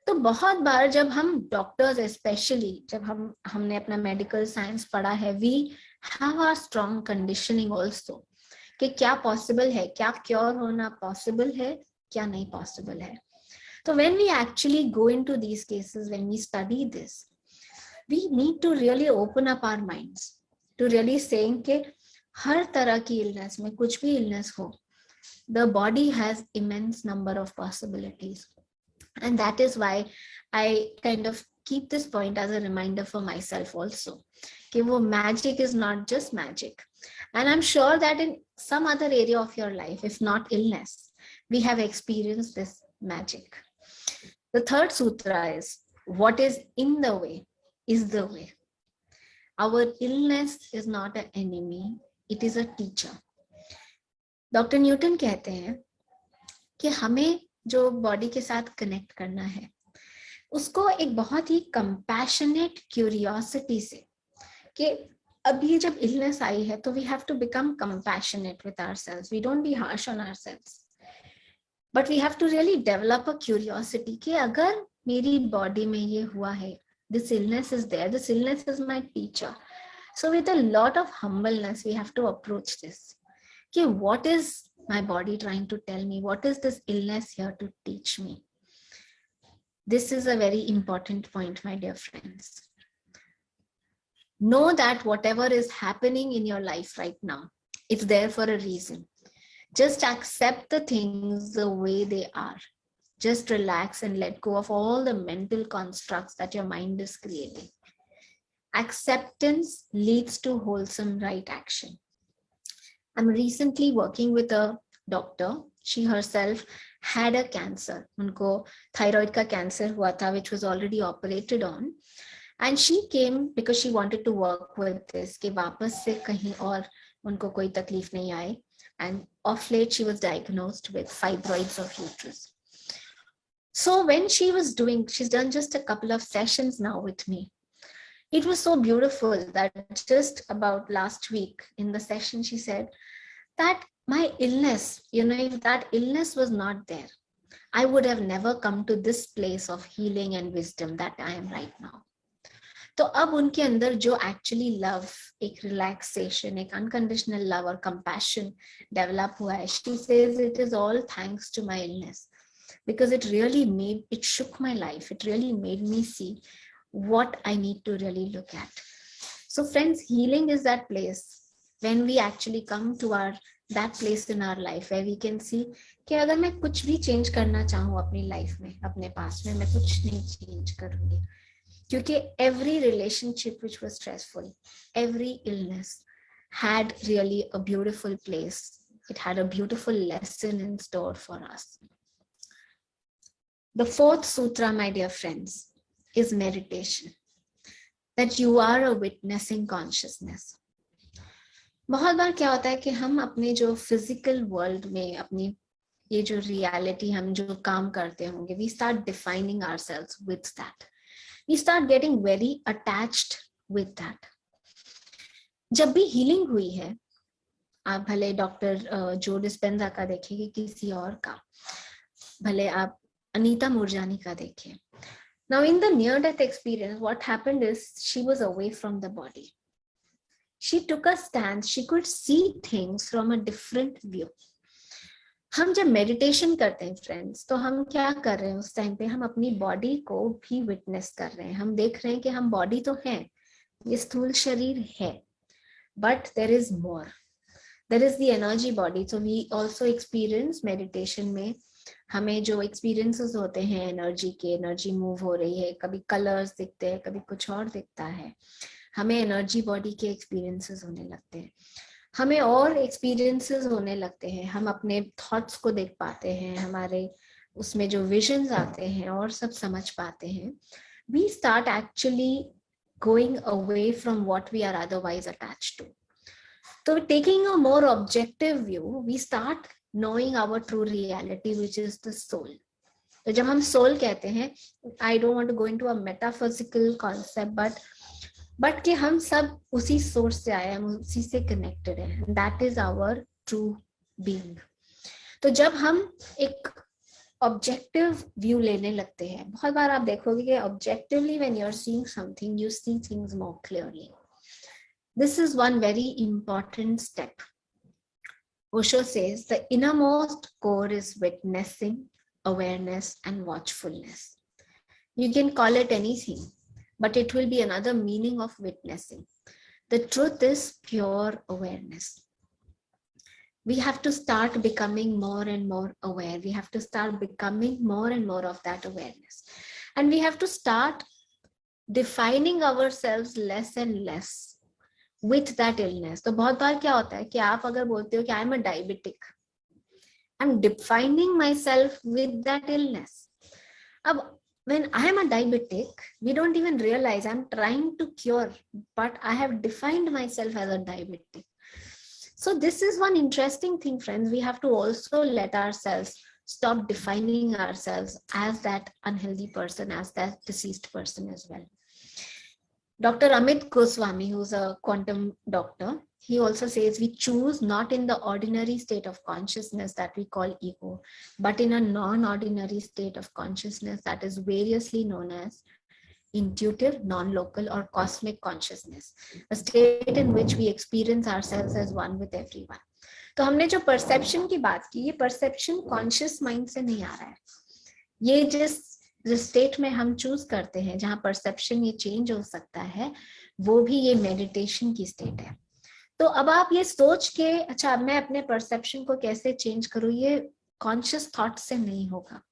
तो बहुत बार जब हम डॉक्टर्स, स्पेशली जब हमने अपना मेडिकल साइंस पढ़ा है, we have a strong conditioning also कि क्या पॉसिबल है, क्या क्योर होना पॉसिबल है, क्या नहीं पॉसिबल है. तो when we actually go into these cases, when we study this, we need to really open up our minds to really saying कि हर तरह की इलनेस में, कुछ भी इलनेस हो, the body has immense number of possibilities. And that is why I kind of keep this point as a reminder for myself also. कि वो magic is not just magic. And I'm sure that in some other area of your life, if not illness, we have experienced this magic. The third sutra is, what is in the way is the way. Our illness is not an enemy, it is a teacher. Dr. Newton कहते हैं कि हमें जो बॉडी के साथ कनेक्ट करना है, उसको एक बहुत ही कंपैशनेट क्यूरियोसिटी से, कि अब ये जब इलनेस आई है तो we have to become compassionate with ourselves. We don't be harsh on ourselves, but we have to really develop a curiosity कि अगर मेरी बॉडी में ये हुआ है, this illness is there, this illness is my teacher. So with a lot of humbleness we have to approach this, कि what is my body trying to tell me, what is this illness here to teach me? This is a very important point, my dear friends. Know that whatever is happening in your life right now, it's there for a reason. Just accept the things the way they are. Just relax and let go of all the mental constructs that your mind is creating. Acceptance leads to wholesome right action. I'm recently working with a doctor. She herself had a cancer. उनको thyroid का cancer हुआ था, which was already operated on. And she came because she wanted to work with this, कि वापस से कहीं और उनको कोई तकलीफ नहीं आए. And of late she was diagnosed with fibroids of uterus. So when she's done just a couple of sessions now with me. It was so beautiful that just about last week in the session, she said that my illness, if that illness was not there, I would have never come to this place of healing and wisdom that I am right now. तो अब उनके अंदर जो एक्चुअली लव, एक रिलैक्सेशन, एक अनकंडीशनल लव और कंपैशन डेवलप हुआ है, she says it is all thanks to my illness, because it shook my life. It really made me see what I need to really look at. So friends, healing is that place when we actually come to that place in our life where we can see कि अगर मैं कुछ भी चेंज करना चाहूँ अपनी लाइफ में, अपने पास में, मैं कुछ नहीं चेंज करूंगी, क्योंकि every relationship which was stressful, every illness had really a beautiful place. It had a beautiful lesson in store for us. The fourth sutra, my dear friends, is meditation. That you are a witnessing consciousness. बहुत बार क्या होता है कि हम अपने जो फिजिकल वर्ल्ड में, अपनी ये जो रियलिटी, हम जो काम करते होंगे, we start defining ourselves with that. We start getting very attached with that. जब भी हीलिंग हुई है, आप भले डॉक्टर जो डिस्पेंजा का देखेंगे, किसी और का, भले आप अनीता मुरजानी का देखिए. Now in the near death experience, what happened is she was away from the body. She took a stance. She could see things from a different view. हम जब मेडिटेशन करते हैं फ्रेंड्स, तो हम क्या कर रहे हैं उस टाइम पे, हम अपनी बॉडी को भी विटनेस कर रहे हैं. हम देख रहे हैं कि हम बॉडी तो है, ये स्थूल शरीर है, but there is more. There is the energy body. So we also experience meditation में, हमें जो एक्सपीरियंसेस होते हैं एनर्जी के, एनर्जी मूव हो रही है, कभी कलर्स दिखते हैं, कभी कुछ और दिखता है, हमें एनर्जी बॉडी के एक्सपीरियंसेस होने लगते हैं, हमें और एक्सपीरियंसेस होने लगते हैं, हम अपने थॉट्स को देख पाते हैं, हमारे उसमें जो विजन्स आते हैं और सब समझ पाते हैं. We start actually going away from what we are otherwise attached to. तो taking a more objective view, we start knowing our true reality, which is the soul. तो जब हम soul कहते हैं, I don't want to go into a metaphysical concept, but कि हम सब उसी source से आए हैं, हम उसी से connected हैं. That is our true being. तो जब हम एक objective view लेने लगते हैं, बहुत बार आप देखोगे कि objectively when you are seeing something, you see things more clearly. This is one very important step. Osho says the innermost core is witnessing, awareness, and watchfulness. You can call it anything, but it will be another meaning of witnessing. The truth is pure awareness. We have to start becoming more and more aware. We have to start becoming more and more of that awareness. And we have to start defining ourselves less and less with that illness. तो बहुत बार क्या होता है कि आप अगर बोलते हो कि I am a diabetic, I'm defining myself with that illness. अब when I am a diabetic, we don't even realize I'm trying to cure, but I have defined myself as a diabetic. So this is one interesting thing, friends. We have to also let ourselves stop defining ourselves as that unhealthy person, as that deceased person as well. Dr. Amit Goswami, who's a quantum doctor, he also says we choose not in the ordinary state of consciousness that we call ego, but in a non-ordinary state of consciousness that is variously known as intuitive, non-local, or cosmic consciousness, a state in which we experience ourselves as one with everyone. तो हमने जो perception की बात की, ये perception conscious mind से नहीं आ रहा है. ये जिस स्टेट में हम चूज करते हैं, जहां परसेप्शन ये चेंज हो सकता है, वो भी ये मेडिटेशन की स्टेट है. तो अब आप ये सोच के, अच्छा अब मैं अपने परसेप्शन को कैसे चेंज करूं, ये कॉन्शियस थॉट से नहीं होगा.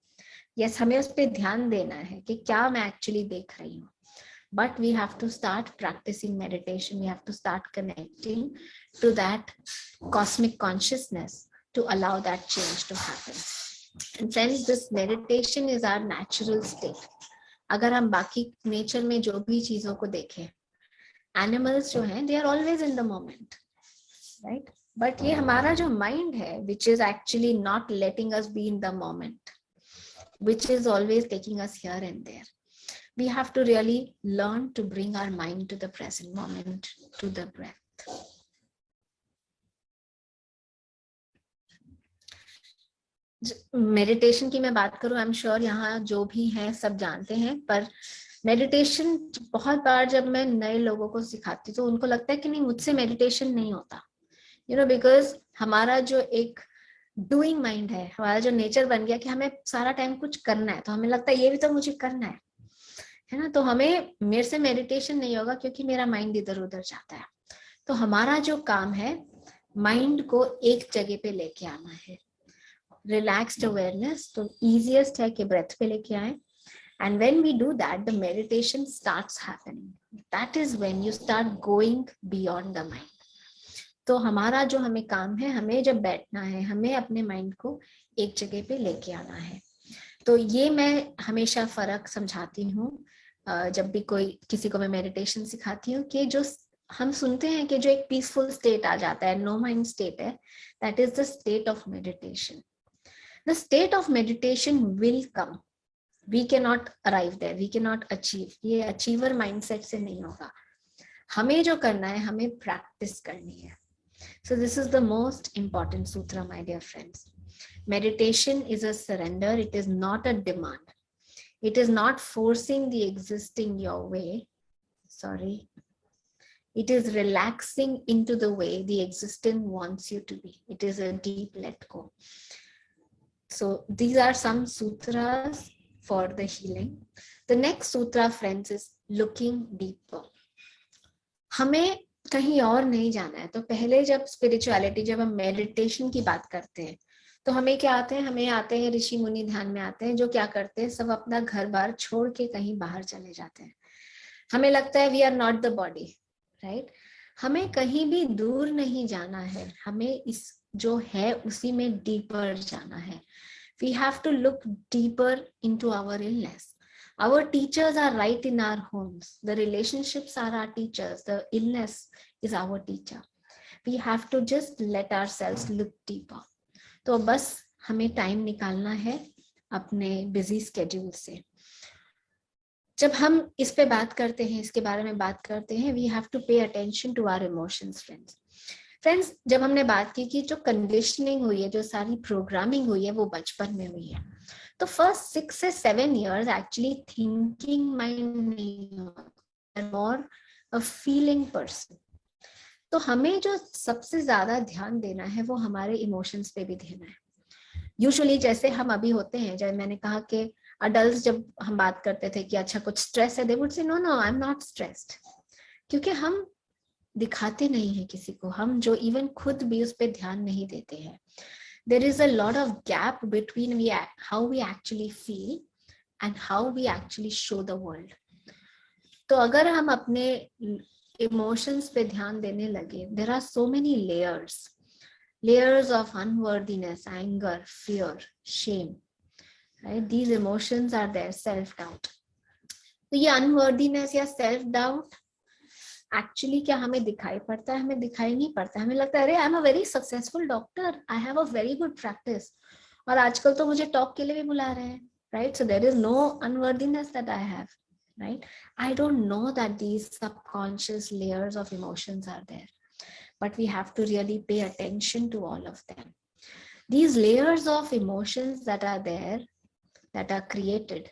यस, हमें उस पर ध्यान देना है कि क्या मैं एक्चुअली देख रही हूँ, but we have to start practising meditation. We have to start connecting to that cosmic consciousness to allow that change to happen. And friends, this meditation is our natural state. अगर हम बाकी नेचर में जो भी चीजों को देखें, एनिमल्स जो हैं, they are always in the moment, right? But ये हमारा जो माइंड है, which is actually not letting us be in the moment, which is always taking us here and there. We have to really learn to bring our mind to the present moment, to the breath. Meditation की मैं बात करूं, आई एम श्योर यहाँ जो भी है सब जानते हैं, पर मेडिटेशन बहुत बार जब मैं नए लोगों को सिखाती हूँ तो उनको लगता है कि नहीं मुझसे मेडिटेशन नहीं होता, बिकॉज हमारा जो एक डूइंग माइंड है, हमारा जो नेचर बन गया कि हमें सारा टाइम कुछ करना है, तो हमें लगता है ये भी तो मुझे करना है ना, तो हमें मेरे से मेडिटेशन नहीं होगा क्योंकि मेरा माइंड इधर उधर जाता है। तो हमारा जो काम है माइंड को एक जगह पे लेके आना है, रिलैक्स्ड अवेयरनेस। तो इजीएस्ट है कि ब्रेथ पे लेके आए, and when we do that the meditation starts happening. That is when you start going beyond the mind. तो हमारा जो हमें काम है, हमें जब बैठना है, हमें अपने माइंड को एक जगह पे लेके आना है। तो ये मैं हमेशा फर्क समझाती हूँ जब भी कोई किसी को मैं मेडिटेशन सिखाती हूँ, कि जो हम सुनते हैं कि जो एक पीसफुल स्टेट आ जाता है, नो माइंड स्टेट है, that is the state of meditation. The state of meditation will come, we cannot arrive there, we cannot achieve, ये अचीवर माइंडसेट से नहीं होगा। हमें जो करना है, हमें प्रैक्टिस करनी है। So this is the most important sutra, my dear friends. Meditation is a surrender, it is not a demand, it is not forcing the existing your way, sorry, it is relaxing into the way the existing wants you to be. It is a deep let go. So these are some sutras for the healing. The next sutra, friends, is looking deeper. हमें कहीं और नहीं जाना है। तो पहले जब स्पिरिचुअलिटी, जब हम मेडिटेशन की बात करते हैं तो हमें क्या आते हैं, हमें आते हैं ऋषि मुनि ध्यान में आते हैं, जो क्या करते हैं, सब अपना घर बार छोड़ के कहीं बाहर चले जाते हैं। हमें लगता है we are not the body, right. हमें कहीं भी दूर नहीं जाना है, हमें इस जो है उसी में डीपर जाना है। We have to look deeper into our illness. Our teachers are right in our homes. The relationships are our teachers. The illness is our teacher. We have to just let ourselves look deeper. तो बस हमें टाइम निकालना है अपने बिजी स्केड्यूल से। जब हम इस पे बात करते हैं, इसके बारे में बात करते हैं, we have to pay attention to our emotions, friends. जब हमने बात की कि जो कंडीशनिंग हुई है, जो सारी प्रोग्रामिंग हुई है, वो बचपन में हुई है, तो फर्स्ट 6 से 7 इयर्स एक्चुअली थिंकिंग माइंड नहीं होता, और अ फीलिंग पर्सन। तो हमें जो सबसे ज्यादा ध्यान देना है वो हमारे इमोशंस पे भी देना है। यूजुअली जैसे हम अभी होते हैं, जब मैंने कहा कि अडल्ट जब हम बात करते थे कि अच्छा कुछ स्ट्रेस है, they would say no no I am not stressed, क्योंकि हम दिखाते नहीं है किसी को, हम जो इवन खुद भी उस पर ध्यान नहीं देते हैं। There is a lot of gap between how we actually feel and how we actually show the world. तो अगर हम अपने इमोशंस पे ध्यान देने लगे, there are so many layers of unworthiness, anger, fear, shame, right? These emotions are there, self doubt. तो ये unworthiness या self doubt एक्चुअली क्या हमें दिखाई पड़ता है? हमें दिखाई नहीं पड़ता। हमें लगता है अरे I am a very successful doctor, I have a very good practice, और आजकल तो मुझे टॉक के लिए भी बुला रहे हैं, right. So there is no unworthiness that I have, right. I don't know that these subconscious layers of emotions are there, but we have to really pay attention to all of them. These layers of emotions that are there, that are created,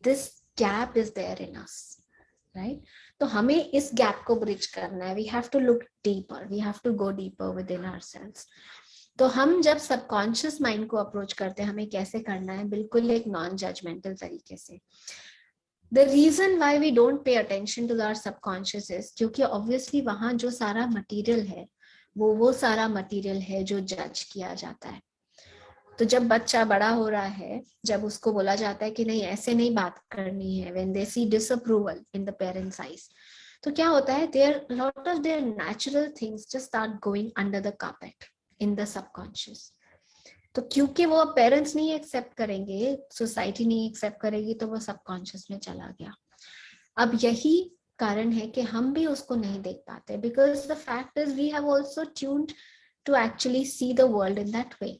this gap is there in us, right? तो हमें इस गैप को ब्रिज करना है। We have to look deeper, we have to go deeper within ourselves. तो हम जब सबकॉन्शियस माइंड को अप्रोच करते हैं, हमें कैसे करना है? बिल्कुल एक नॉन जजमेंटल तरीके से। The reason why we don't pay attention to our subconscious is क्योंकि ऑब्वियसली वहां जो सारा मटीरियल है वो सारा मटीरियल है जो जज किया जाता है। तो जब बच्चा बड़ा हो रहा है, जब उसको बोला जाता है कि नहीं ऐसे नहीं बात करनी है, when they see disapproval in the parents' eyes, तो क्या होता है, their lot of their natural things just start going under the carpet in the subconscious. तो क्योंकि वो पेरेंट्स नहीं एक्सेप्ट करेंगे, सोसाइटी नहीं एक्सेप्ट करेगी, तो वो सबकॉन्शियस में चला गया। अब यही कारण है कि हम भी उसको नहीं देख पाते, because the fact is we have also tuned to actually see the world in that way.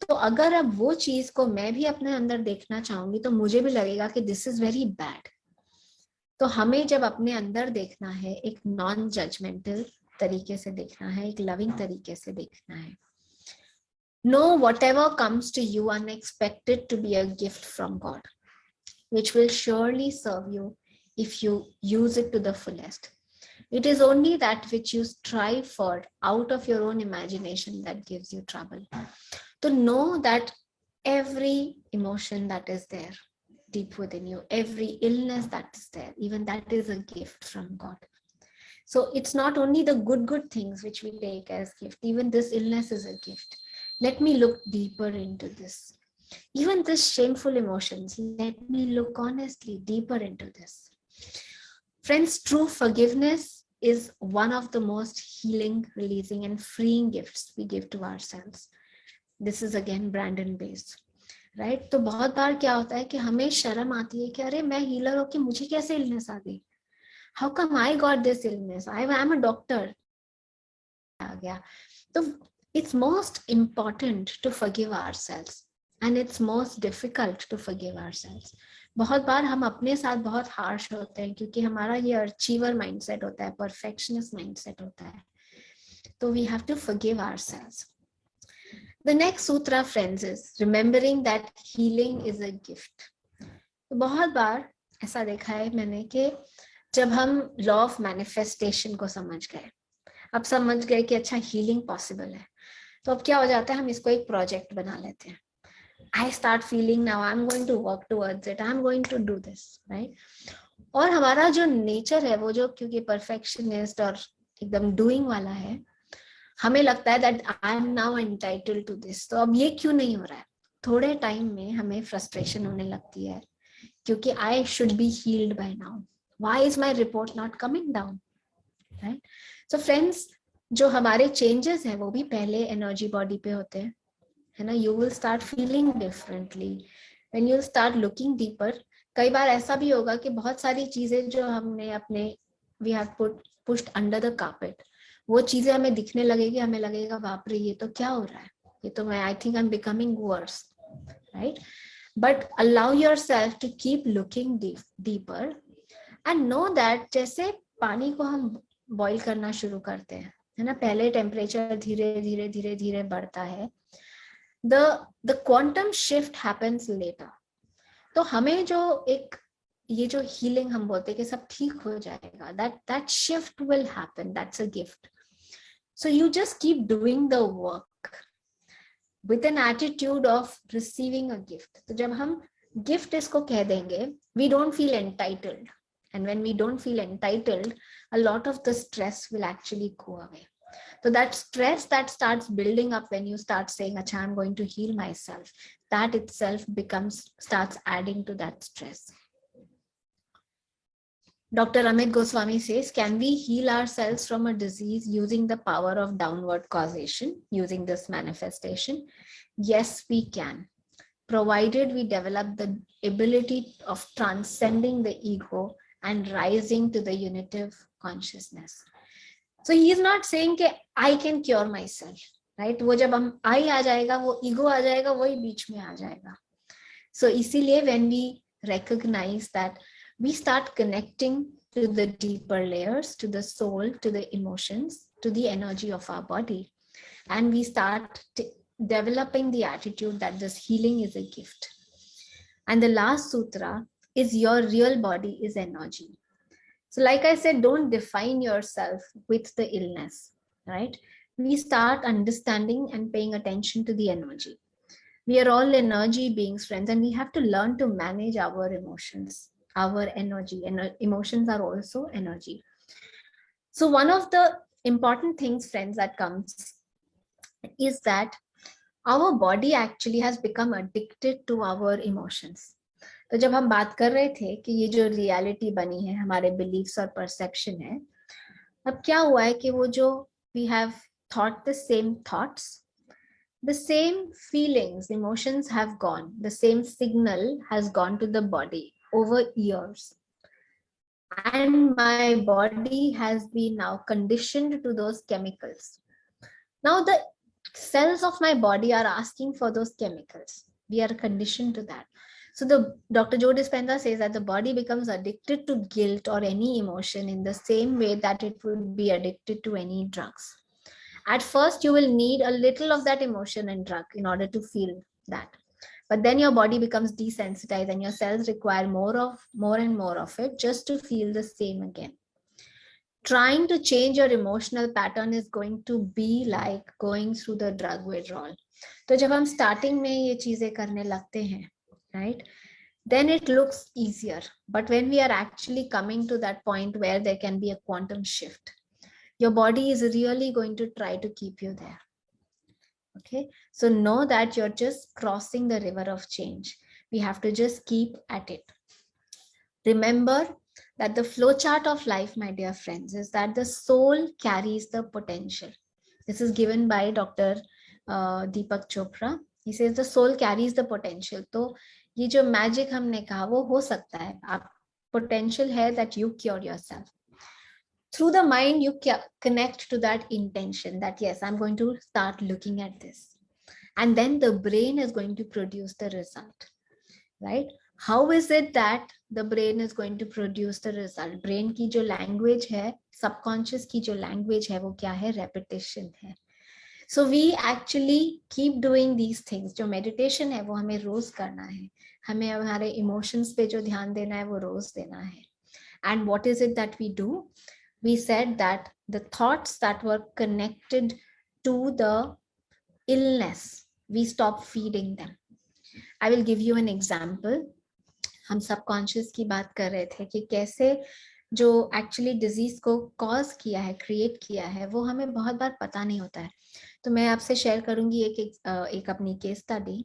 तो अगर अब वो चीज को मैं भी अपने अंदर देखना चाहूंगी तो मुझे भी लगेगा कि दिस इज वेरी बैड। तो हमें जब अपने अंदर देखना है, एक नॉन जजमेंटल तरीके से देखना है, एक लविंग तरीके से देखना है। Know whatever comes to you unexpected to be a gift from God, which will surely serve you if you use it to the fullest. It is only that which you strive for out of your own imagination that gives you trouble. To know that every emotion that is there deep within you, every illness that is there, even that is a gift from God. So it's not only the good things which we take as gift, even this illness is a gift. Let me look deeper into this. Even this shameful emotions, let me look honestly deeper into this. Friends, true forgiveness is one of the most healing, releasing and freeing gifts we give to ourselves. This is again Brandon based, right? तो बहुत बार क्या होता है कि हमें शर्म आती है कि अरे मैं हीलर होके मुझे कैसे इलनेस आ गई? How come I got this illness? I am a doctor. So it's most important to forgive ourselves, and it's most difficult to forgive ourselves. बहुत बार हम अपने साथ बहुत हार्श होते हैं क्योंकि हमारा ये अचीवर माइंडसेट होता है, परफेक्शनिस्ट माइंडसेट होता है. तो we have to forgive ourselves. The next sutra, friends, is remembering that healing is a gift. तो बहुत बार ऐसा देखा है मैंने कि जब हम लॉ ऑफ मैनिफेस्टेशन को समझ गए, अब समझ गए कि अच्छा हीलिंग पॉसिबल है, तो अब क्या हो जाता है, हम इसको एक प्रोजेक्ट बना लेते हैं. I start feeling now I'm going to work towards it, I'm going to do this, right? और हमारा जो नेचर है वो जो क्योंकि परफेक्शनिस्ट और एकदम डूइंग वाला है, हमें लगता है that I am now entitled to this. तो अब ये क्यों नहीं हो रहा है? थोड़े टाइम में हमें फ्रस्ट्रेशन होने लगती है क्योंकि I should be healed by now. Why is my report not coming down, right? So friends, जो हमारे चेंजेस हैं वो भी पहले एनर्जी बॉडी पे होते हैं, है ना. You will start feeling differently when you start looking deeper. कई बार ऐसा भी होगा कि बहुत सारी चीजें जो हमने अपने we have pushed under the carpet, वो चीजें हमें दिखने लगेगी, हमें लगेगा बाप रे ये तो क्या हो रहा है, ये तो मैं I think I am becoming worse, right? But allow yourself to keep looking deeper and know that जैसे पानी को हम बॉईल करना शुरू करते हैं, है ना, पहले टेम्परेचर धीरे धीरे धीरे धीरे बढ़ता है, the quantum shift happens later. तो हमें जो एक ये जो हीलिंग हम बोलते हैं कि सब ठीक हो जाएगा, that shift will happen, that's a gift. So you just keep doing the work with an attitude of receiving a gift. तो जब हम gift इसको कह देंगे, we don't feel entitled, and when we don't feel entitled, a lot of the stress will actually go away. So that stress that starts building up when you start saying, Acha, I'm going to heal myself, that itself starts adding to that stress. Dr. Amit Goswami says, can we heal ourselves from a disease using the power of downward causation, using this manifestation? Yes, we can, provided we develop the ability of transcending the ego and rising to the unitive consciousness. So he is not saying कि I can cure myself, right? वो जब हम I आ जाएगा, वो ego आ जाएगा, वही बीच में आ जाएगा. So इसीलिए when we recognize that, we start connecting to the deeper layers, to the soul, to the emotions, to the energy of our body, and we start developing the attitude that this healing is a gift. And the last sutra is your real body is energy. So like I said, don't define yourself with the illness, right? We start understanding and paying attention to the energy. We are all energy beings, friends, and we have to learn to manage our emotions, our energy, and emotions are also energy. So one of the important things, friends, that comes is that our body actually has become addicted to our emotions. तो जब हम बात कर रहे थे कि ये जो रियलिटी बनी है हमारे बिलीफ्स और परसेप्शन है, अब क्या हुआ है कि वो जो we have thought the same thoughts, the same feelings, emotions have gone, the same signal has gone to the body over years, and my body has been now conditioned to those chemicals. Now the cells of my body are asking for those chemicals. We are conditioned to that. So the Dr. Joe Dispenza says that the body becomes addicted to guilt or any emotion in the same way that it would be addicted to any drugs. At first, you will need a little of that emotion and drug in order to feel that. But then your body becomes desensitized and your cells require more and more of it just to feel the same again. Trying to change your emotional pattern is going to be like going through the drug withdrawal. तो जब हम starting में ये चीजें करने लगते हैं, right? Then it looks easier. But when we are actually coming to that point where there can be a quantum shift, your body is really going to try to keep you there. Okay, so know that you're just crossing the river of change. We have to just keep at it. Remember that the flow chart of life, my dear friends, is that the soul carries the potential. This is given by Dr. Deepak Chopra. He says the soul carries the potential. तो ये जो magic हमने कहा वो हो सकता है. आप potential है that you cure yourself. Through the mind, you connect to that intention that yes, I'm going to start looking at this. And then the brain is going to produce the result, right? How is it that the brain is going to produce the result? Brain की जो language है, subconscious की जो language है, वो क्या है? Repetition है. So we actually keep doing these things. जो meditation है, वो हमें रोज करना है. हमें हमारे emotions पे जो ध्यान देना है, वो रोज देना है. And what is it that we do? We said that the thoughts that were connected to the illness, we stop feeding them. I will give you an example. हम subconscious की बात कर रहे थे कि कैसे जो actually disease को cause किया है, create किया है, वो हमें बहुत बार पता नहीं होता है. तो मैं आपसे share करूंगी एक अपनी case study,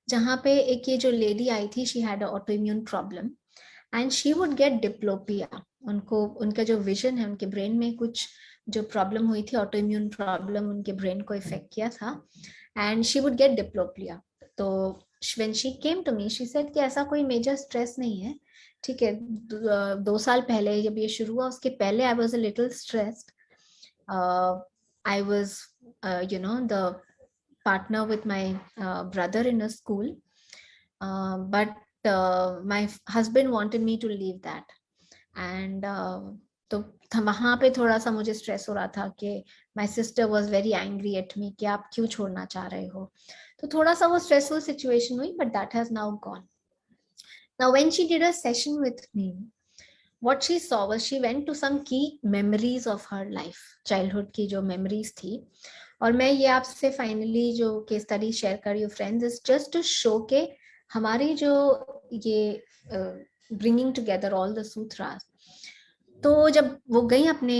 जहाँ पे एक ये जो lady आई थी, she had an autoimmune problem and she would get diplopia. उनको उनका जो विजन है, उनके ब्रेन में कुछ जो प्रॉब्लम हुई थी, ऑटोइम्यून प्रॉब्लम उनके ब्रेन को इफेक्ट किया था, and she would get diplopia. तो when she came to me, she said कि ऐसा कोई मेजर स्ट्रेस नहीं है, ठीक है. 2 साल पहले जब ये शुरू हुआ, उसके पहले I was a little stressed. I was the partner with my brother in a school, but my husband wanted me to leave that. And तो वहां पे थोड़ा सा मुझे स्ट्रेस हो रहा था कि my sister was very angry at me कि आप क्यों छोड़ना चाह रहे हो. तो थोड़ा सा वो स्ट्रेसफुल सिचुएशन हुई, but that has now gone. Now when she did a session with me, what she saw was she went to some key memories of her life, childhood की जो मेमोरीज थी. और मैं ये आपसे फाइनली जो केस स्टडी शेयर कर रही हूँ friends, is just to show के हमारी जो ये bringing together all the sutras. तो जब वो गई अपने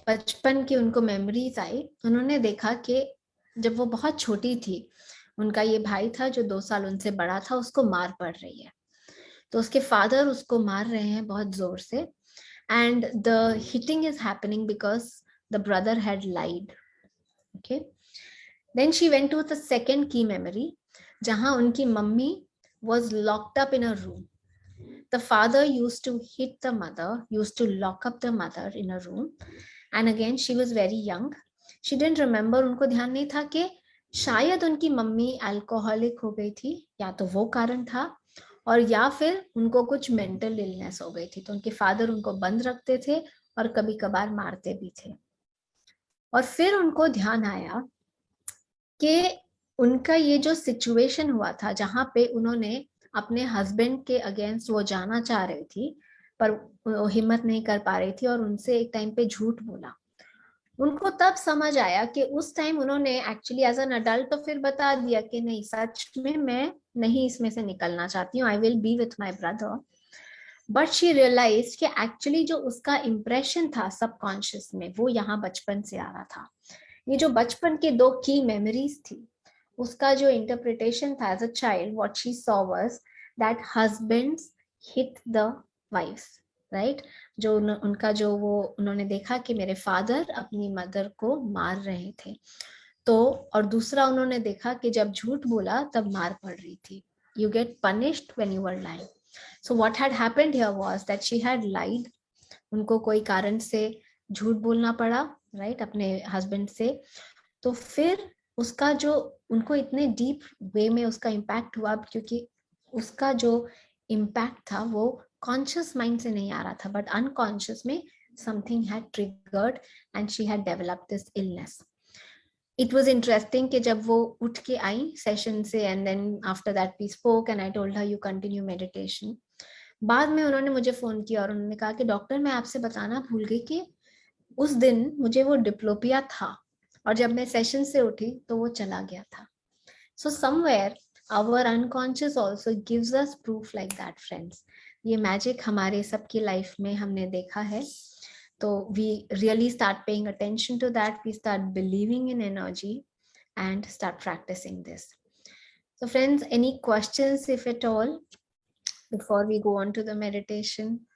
बचपन की उनको मेमोरीज आई, उन्होंने देखा कि जब वो बहुत छोटी थी, उनका ये भाई था जो 2 साल उनसे बड़ा था, उसको मार पड़ रही है. तो उसके फादर उसको मार रहे हैं बहुत जोर से, and the hitting is happening because the brother had lied. Okay, then she went to the second की मेमोरी, जहां उनकी mummy was locked up in a room. The father used to hit the mother, used to lock up the mother in a room, and again she was very young. She didn't remember, उनको ध्यान नहीं था कि शायद उनकी मम्मी अल्कोहलिक हो गई थी, या तो वो कारण था, और या फिर उनको कुछ मेंटल इलनेस हो गई थी. तो उनके फादर उनको बंद रखते थे और कभी कभार मारते भी थे. और फिर उनको ध्यान आया कि उनका ये जो सिचुएशन हुआ था, जहां पे उन्होंने अपने हस्बैंड के अगेंस्ट वो जाना चाह रही थी, पर वो हिम्मत नहीं कर पा रही थी और उनसे एक टाइम पे झूठ बोला. उनको तब समझ आया कि उस टाइम उन्होंने एक्चुअली एज एन अडल्ट तो फिर बता दिया कि नहीं, सच में मैं नहीं इसमें से निकलना चाहती हूँ, I will be with my brother. But she realise कि एक्चुअली जो उसका इम्प्रेशन था सबकॉन्शियस में, वो यहाँ बचपन से आ रहा था. ये जो बचपन के 2 की मेमोरीज थी, उसका जो इंटरप्रिटेशन था as a child, what she saw was that husbands hit the wives, right. जो उनका जो वो उन्होंने देखा कि मेरे फादर अपनी मदर को मार रहे थे, तो और दूसरा उन्होंने देखा कि जब झूठ बोला तब मार पड़ रही थी. You get punished when you are lying. So what had happened here was that she had lied. उनको कोई कारण से झूठ बोलना पड़ा, राइट, अपने हस्बैंड से. तो फिर उसका जो उनको इतने डीप वे में उसका इम्पैक्ट हुआ, क्योंकि उसका जो इम्पैक्ट था वो कॉन्शियस माइंड से नहीं आ रहा था, बट अनकॉन्शियस में something had triggered and she had developed this illness. It was interesting कि जब वो उठ के आई session से, and then after that we spoke and I told her you continue meditation. बाद में उन्होंने मुझे फोन किया और उन्होंने कहा कि डॉक्टर मैं आपसे बताना भूल गई कि उस दिन मुझे वो डिप्लोपिया था और जब मैं सेशन से उठी तो वो चला गया था. So somewhere our unconscious also gives us proof like that, friends. ये मैजिक हमारे सबकी लाइफ में हमने देखा है. तो we really start paying attention to that. We start believing in energy and start practicing this. So friends, any questions if at all before we go on to the meditation?